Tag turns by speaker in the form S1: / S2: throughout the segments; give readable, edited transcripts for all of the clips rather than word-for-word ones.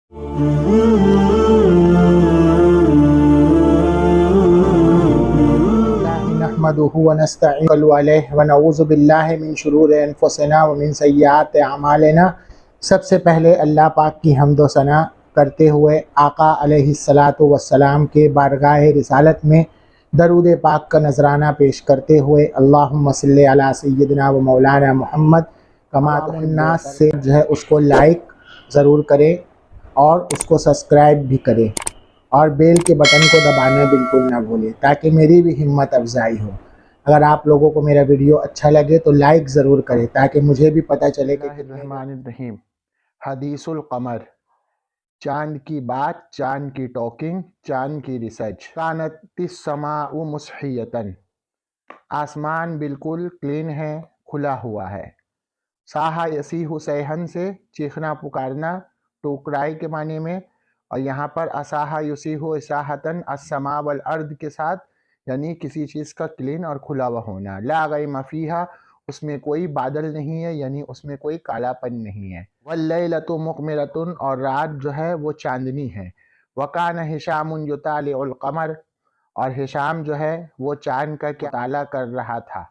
S1: نحمده ونستعين علیہ ونعوذ باللہ من شرور انفسنا ومن سیئات اعمالنا۔ سب سے پہلے اللہ پاک کی حمد و ثنا کرتے ہوئے آقا علیہ السلام کے بارگاہ رسالت میں درود پاک کا نذرانہ پیش کرتے ہوئے اللہم صلی علی سیدنا و مولانا محمد کما تحب الناس سے جو ہے اس کو لائک ضرور کریں اور اس کو سبسکرائب بھی کریں اور بیل کے بٹن کو دبانا بالکل نہ بھولیں تاکہ میری بھی ہمت افزائی ہو۔ اگر آپ لوگوں کو میرا ویڈیو اچھا لگے تو لائک ضرور کریں تاکہ مجھے بھی پتہ چلے کہ
S2: الرحمن الرحیم۔ حدیث القمر، چاند کی بات، چاند کی ٹاکنگ، چاند کی ریسرچ۔ کانت السماء مسحیۃً، آسمان بالکل کلین ہے، کھلا ہوا ہے۔ صاح یصیح صیحاً سے چیخنا پکارنا، ٹو کرائی کے معنی میں، اور یہاں پر اصاح یصیح اصاحةً السماء والارض کے ساتھ، یعنی کسی چیز کا کلین اور کھلا ہوا ہونا۔ لا غیم فیہا، اس میں کوئی بادل نہیں ہے، یعنی اس میں کوئی کالا پن نہیں ہے۔ واللیلۃ مقمرۃ، اور رات جو ہے وہ چاندنی ہے۔ وکان ہشام یطالع القمر، اور ہشام جو ہے وہ چاند کا مطالعہ کر رہا تھا،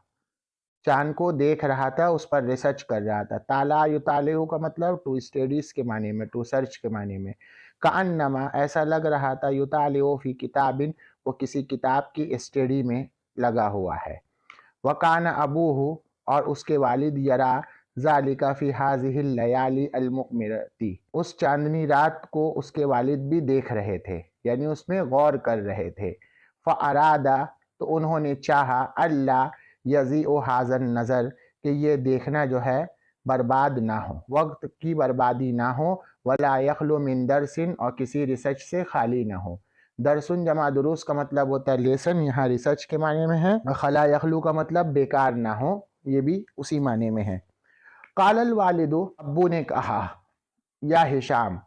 S2: چاند کو دیکھ رہا تھا، اس پر ریسرچ کر رہا تھا۔ طالع یطالع کا مطلب ٹو اسٹڈیز کے معنی میں، ٹو سرچ کے معنی میں۔ کأنما، ایسا لگ رہا تھا، یطالع فی کتاب، وہ کسی کتاب کی اسٹڈی میں لگا ہوا ہے۔ وکان ابوہ، اور اس کے والد، یرا ذالک فی ہذہ اللیالی المقمرۃ، اس چاندنی رات کو اس کے والد بھی دیکھ رہے تھے، یعنی اس میں غور کر رہے تھے۔ فارادا، تو انہوں نے چاہا، اللہ یضیع ھذا النظر، کہ یہ دیکھنا جو ہے برباد نہ ہو، وقت کی بربادی نہ ہو۔ ولا یخلو من درس، اور کسی ریسرچ سے خالی نہ ہو۔ درسن جمع دروس کا مطلب ہوتا ہے لیسن، یہاں ریسرچ کے معنی میں ہے۔ خلا یخلو کا مطلب بیکار نہ ہو، یہ بھی اسی معنی میں ہے۔ قال الوالد، ابو نے کہا، یا ہشام،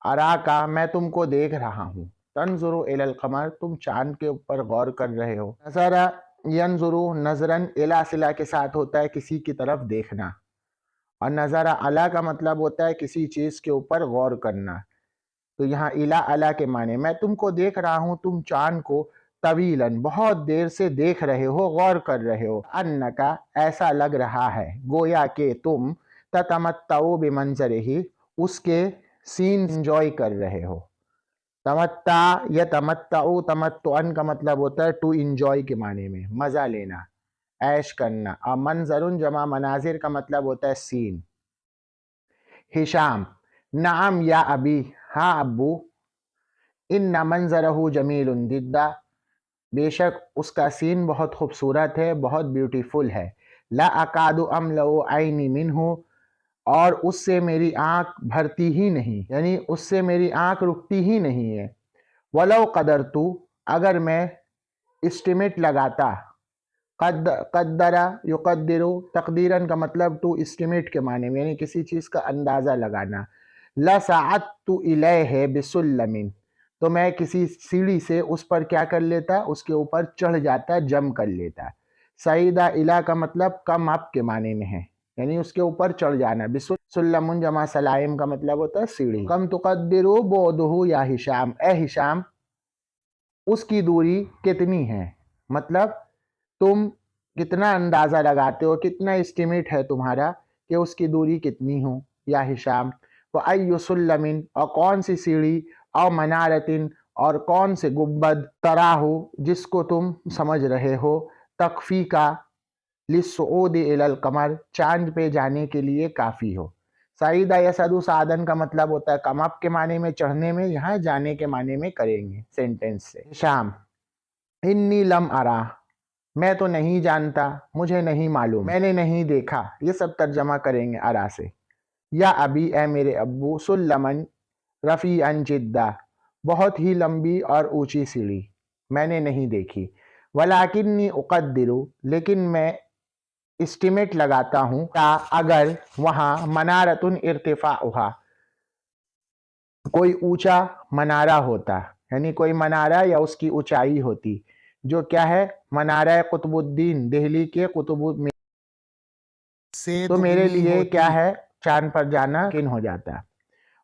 S2: اراکا، میں تم کو دیکھ رہا ہوں، تنظر الی القمر، تم چاند کے اوپر غور کر رہے ہو۔ نظر ینظر نظراً الی صلہ کے ساتھ ہوتا ہے کسی کی طرف دیکھنا، اور نظر الی کا مطلب ہوتا ہے کسی چیز کے اوپر غور کرنا۔ تو یہاں الی کے معنی، میں تم کو دیکھ رہا ہوں، تم چاند کو طویلاً، بہت دیر سے دیکھ رہے ہو، غور کر رہے ہو۔ انکا، ایسا لگ رہا ہے، گویا کہ تم تتمتع بمنظرہ، اس کے سین انجوائے کر رہے ہو۔ تمتع یا تمتع، تمتعن کا مطلب ہوتا ہے ٹو انجوائے کے معنی میں، مزہ لینا، عیش کرنا، اور منظر جمع مناظر کا مطلب ہوتا ہے سین۔ ہشام، نعم یا ابی، ہاں ابو، ان منظرہ جمیل جدا، بے شک اس کا سین بہت خوبصورت ہے، بہت بیوٹیفل ہے۔ لا اکاد املأ عینی منہ، اور اس سے میری آنکھ بھرتی ہی نہیں، یعنی اس سے میری آنکھ رکتی ہی نہیں ہے۔ ولو قدرت، اگر میں اسٹیمیٹ لگاتا، قدر یقدر، تقدیراً کا مطلب ٹو اسٹیمیٹ کے معنی میں، یعنی کسی چیز کا اندازہ لگانا۔ لصعدت الیہ بسلم، تو میں کسی سیڑھی سے اس پر کیا کر لیتا، اس کے اوپر چڑھ جاتا، جم کر لیتا۔ صعیدہ الی کا مطلب کم اپ کے معنی میں ہے، یعنی اس کے اوپر چڑھ جانا۔ سلم جمع سلائم کا مطلب ہوتا ہے سیڑھی۔ کم تقدر بعدہ یا ہشام، اے ہشام، اس کی دوری کتنی ہے، مطلب تم کتنا اندازہ لگاتے ہو، کتنا اسٹیمیٹ ہے تمہارا کہ اس کی دوری کتنی ہو یا ہشام۔ وَأَيُّ سُلَّمٍ، اور کون سی سیڑھی، او منارتٍ، اور کون سے گنبد، تراہ، جس کو تم سمجھ رہے ہو، تکفی کا للصعود الی القمر، چاند پہ جانے کے لیے کافی ہو۔ سعیدہ یسعد سعدن کا مطلب ہوتا ہے کم اپ کے معنی میں، چڑھنے میں، یہاں جانے کے معنی میں کریں گے سینٹنس سے۔ ہشام، انی لم ارا، میں تو نہیں جانتا، مجھے نہیں معلوم، میں نے نہیں دیکھا، یہ سب ترجمہ کریں گے ارا سے۔ یا ابی، اے میرے ابو، سلمن رفیعاً جدا، بہت ہی لمبی اور اونچی سیڑھی میں نے نہیں دیکھی۔ ولیکنی اقدر، لیکن میں اسٹیمیٹ لگاتا ہوں، اگر وہاں منارتن ارتفاعها، کوئی اونچا منارہ ہوتا، یعنی کوئی منارہ یا اس کی اونچائی ہوتی، جو کیا ہے، منارہ قطب الدین، دہلی کے قطب میں سے، تو میرے لیے کیا ہے، چاند پر جانا ممکن ہو جاتا۔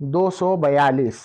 S2: 242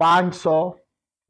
S2: 500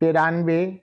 S2: 93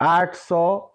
S2: 800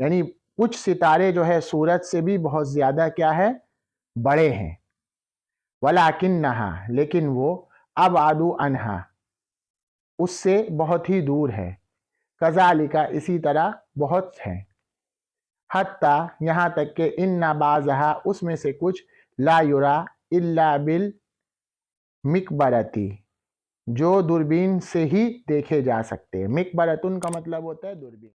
S2: یعنی کچھ ستارے جو ہے سورج سے بھی بہت زیادہ کیا ہے، بڑے ہیں. وَلَكِنَّهَا لیکن وہ ابعد عنہا اس سے بہت ہی دور ہے. کذالک اسی طرح بہت ہیں. حتیٰ یہاں تک کہ ان بعضھا اس میں سے کچھ لا یرا الا بالمکبرتی جو دوربین سے ہی دیکھے جا سکتے ہیں. مکبرتن کا مطلب ہوتا ہے دوربین.